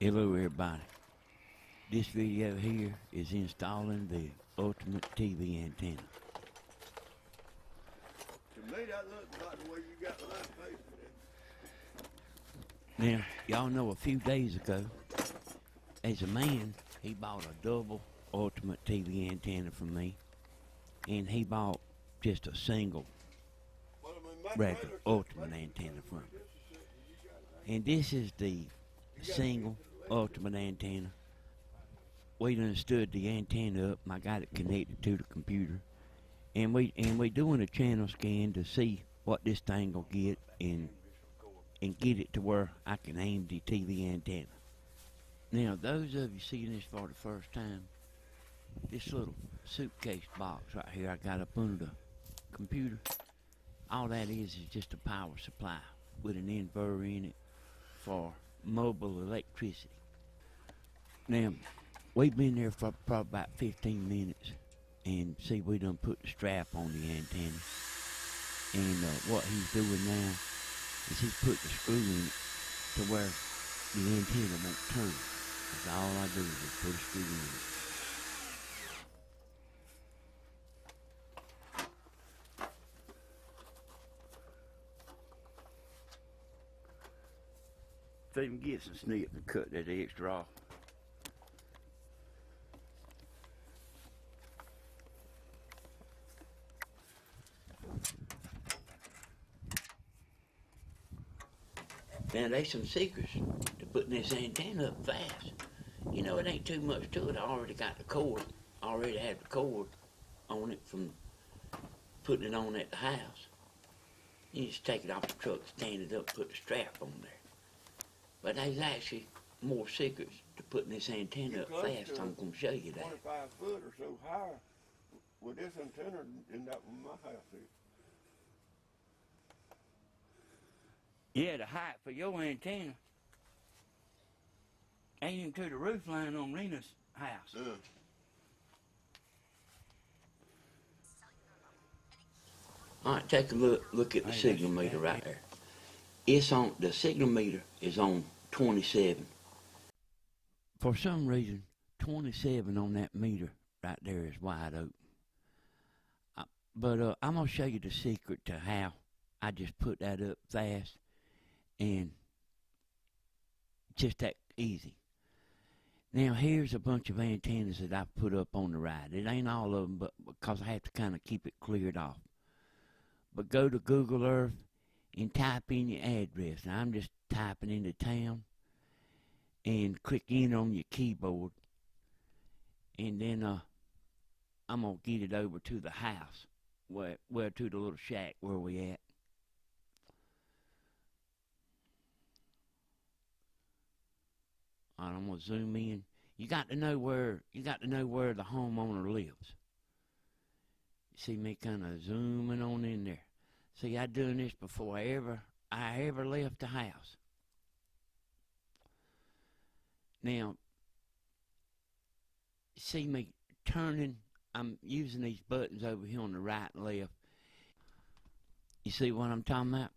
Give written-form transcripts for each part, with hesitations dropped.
Hello everybody. This video here is installing the ultimate TV antenna. To me that looks like the way you got line paper Now, y'all know a few days ago, as a man, he bought a double ultimate TV antenna from me, and he bought just a single regular ultimate antenna from me. And this is the single ultimate antenna. We done stood the antenna up, and I got it connected to the computer, and we doing a channel scan to see what this thing will get and get it to where I can aim the TV antenna. Now, those of you seeing this for the first time, this little suitcase box right here I got up under the computer, all that is just a power supply with an inverter in it for mobile electricity. Now, we've been there for probably about 15 minutes, and see, we done put the strap on the antenna, and what he's doing now is he's put the screw in it to where the antenna won't turn. That's all I do is just put a screw in it. So you can get some snip and cut that extra off. Now, there's some secrets to putting this antenna up fast. You know, it ain't too much to it. I already got the cord. I already have the cord on it from putting it on at the house. You just take it off the truck, stand it up, put the strap on there. But there's actually more secrets to putting this antenna up fast. I'm going to show you that. 25 foot or so higher with this antenna than that one my house is. Yeah, the height for your antenna ain't even to the roof line on Rena's house. All right, take a look at the signal meter right there. It's on, the signal meter is on 27. For some reason, 27 on that meter right there is wide open. But I'm going to show you the secret to how I just put that up fast and just that easy. Now, here's a bunch of antennas that I've put up on the ride. It ain't all of them, but because I have to kind of keep it cleared off. But go to Google Earth and type in your address. Now, I'm just typing in the town, and click in on your keyboard, and then I'm going to get it over to the house, where to the little shack where we at. All right, I'm going to zoom in. You got to know where the homeowner lives. You see me kind of zooming on in there. See, I done this before I ever left the house. Now, see me turning. I'm using these buttons over here on the right and left. You see what I'm talking about?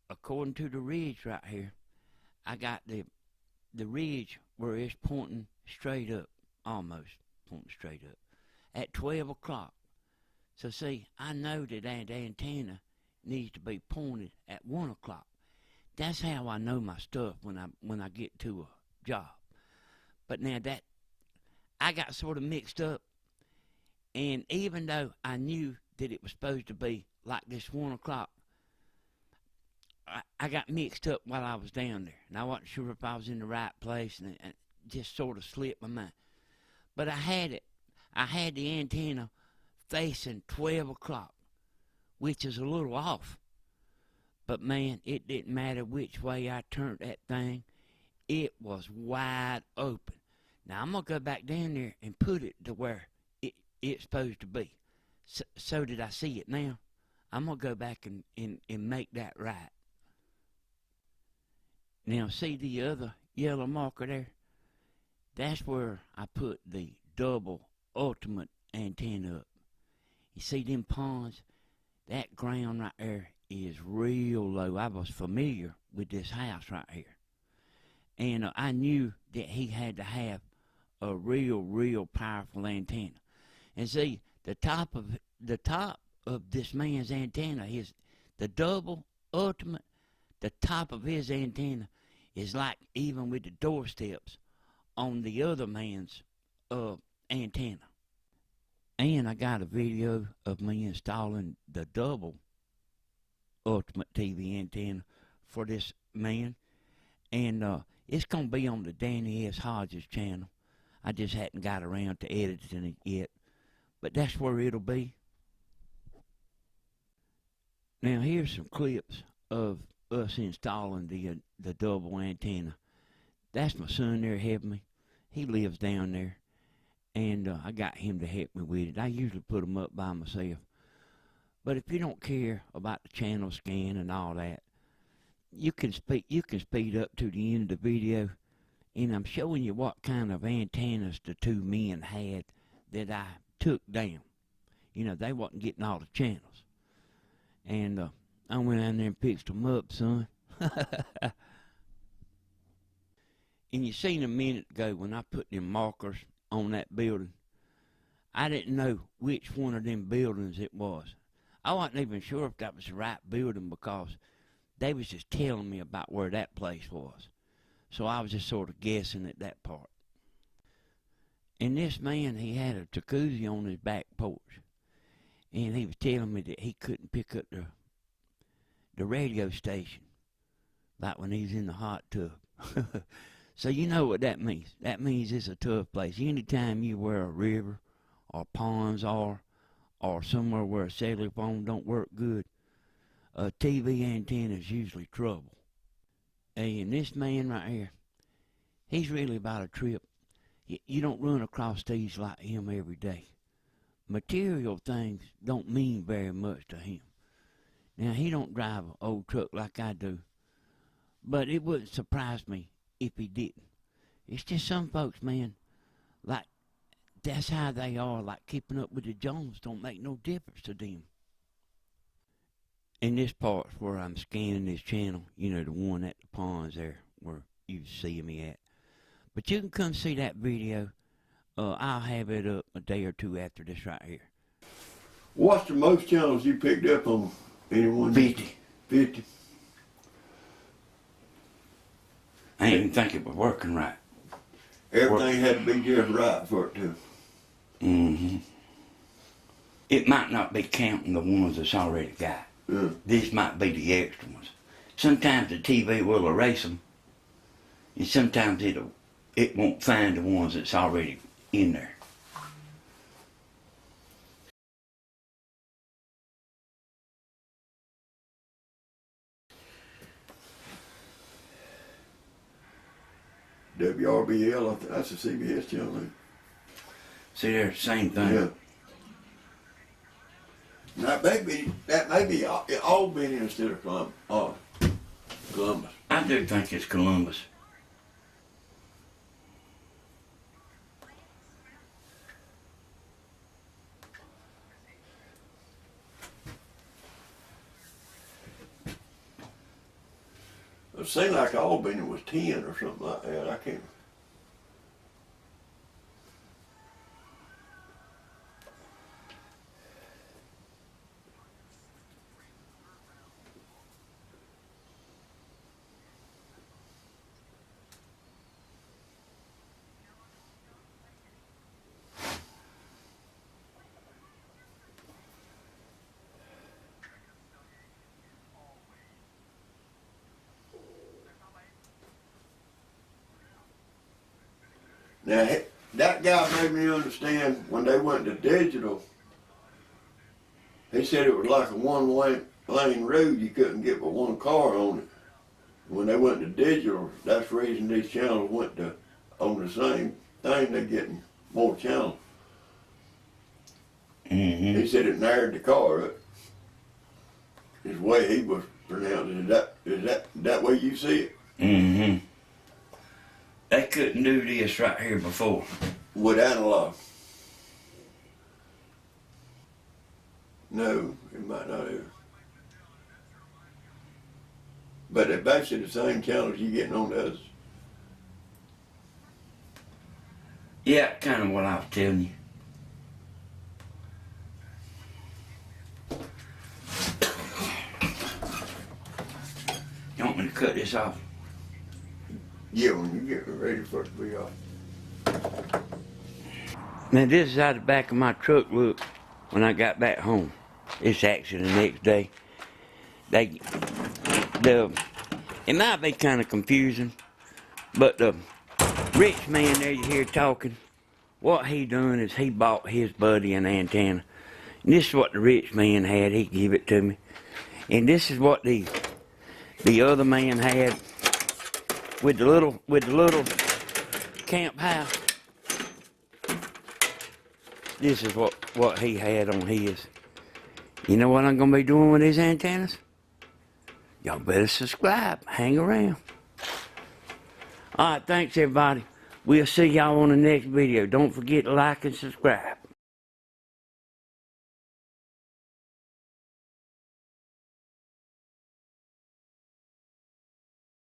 According to the ridge right here, I got the ridge where it's pointing straight up, almost pointing straight up, at 12 o'clock. So see, I know that antenna needs to be pointed at 1 o'clock. That's how I know my stuff when I get to a job. But now that I got sort of mixed up, and even though I knew that it was supposed to be like this 1 o'clock, I got mixed up while I was down there, and I wasn't sure if I was in the right place, and it just sort of slipped my mind. But I had the antenna facing 12 o'clock, which is a little off. But man, it didn't matter which way I turned that thing. It was wide open. Now I'm going to go back down there and put it to where it's supposed to be. So did I see it now? I'm going to go back and make that right. Now, see the other yellow marker there? That's where I put the double ultimate antenna up. You see them ponds? That ground right there is real low. I was familiar with this house right here. And I knew that he had to have a real powerful antenna. And see, the top of this man's antenna, the double ultimate, the top of his antenna is like even with the doorsteps on the other man's antenna. And I got a video of me installing the double ultimate TV antenna for this man. And it's going to be on the Danny S Hodges channel. I just hadn't got around to editing it yet. But that's where it'll be. Now here's some clips of us installing the double antenna. That's my son there helping me. He lives down there. And I got him to help me with it. I usually put them up by myself. But if you don't care about the channel scan and all that, you can speed up to the end of the video, and I'm showing you what kind of antennas the two men had that I took down. You know, they wasn't getting all the channels. And I went down there and fixed them up, son. And you seen a minute ago when I put them markers on that building, I didn't know which one of them buildings it was. I wasn't even sure if that was the right building because they was just telling me about where that place was. So I was just sort of guessing at that part. And this man, he had a jacuzzi on his back porch. And he was telling me that he couldn't pick up the radio station like when he's in the hot tub. So you know what that means. That means it's a tough place. Anytime you where a river or ponds are, or somewhere where a cellular phone don't work good, a TV antenna is usually trouble. Hey, and this man right here, he's really about a trip. You don't run across these like him every day. Material things don't mean very much to him. Now, he don't drive an old truck like I do, but it wouldn't surprise me if he didn't. It's just some folks, man, like, that's how they are, like keeping up with the Jones don't make no difference to them. And this part's where I'm scanning this channel, you know, the one at the ponds there where you see me at. But you can come see that video. I'll have it up a day or two after this right here. What's the most channels you picked up on anyone? 50. 50. I didn't even think it was working right. Everything had to be just right for it to. Mm-hmm. It might not be counting the ones that's already got. Yeah. This might be the extra ones. Sometimes the TV will erase them, and sometimes it won't find the ones that's already in there. WRBL, that's a CBS channel. See, they're the same thing. Yeah. That may be Albany instead of Columbus. I do think it's Columbus. It seemed like Albany was 10 or something like that. I can't. Now, that guy made me understand when they went to digital, he said it was like a one-lane road. You couldn't get but one car on it. When they went to digital, that's the reason these channels went to on the same thing. They're getting more channels. Mm-hmm. He said it narrowed the car up. His way he was pronouncing it. Is that way you see it? Mm-hmm. They couldn't do this right here before. With analog. No, it might not have. But they're basically the same channels you getting on the others. Yeah, kind of what I was telling you. You want me to cut this off? Yeah, when you get ready for it to be off. Now this is how the back of my truck looked when I got back home. It's actually the next day. It might be kind of confusing, but the rich man there you hear talking, what he done is he bought his buddy an antenna. And this is what the rich man had, he gave it to me. And this is what the other man had with the little camp house. This is what he had on his. You know what I'm gonna be doing with these antennas? Y'all better subscribe, hang around. Alright, thanks everybody. We'll see y'all on the next video. Don't forget to like and subscribe.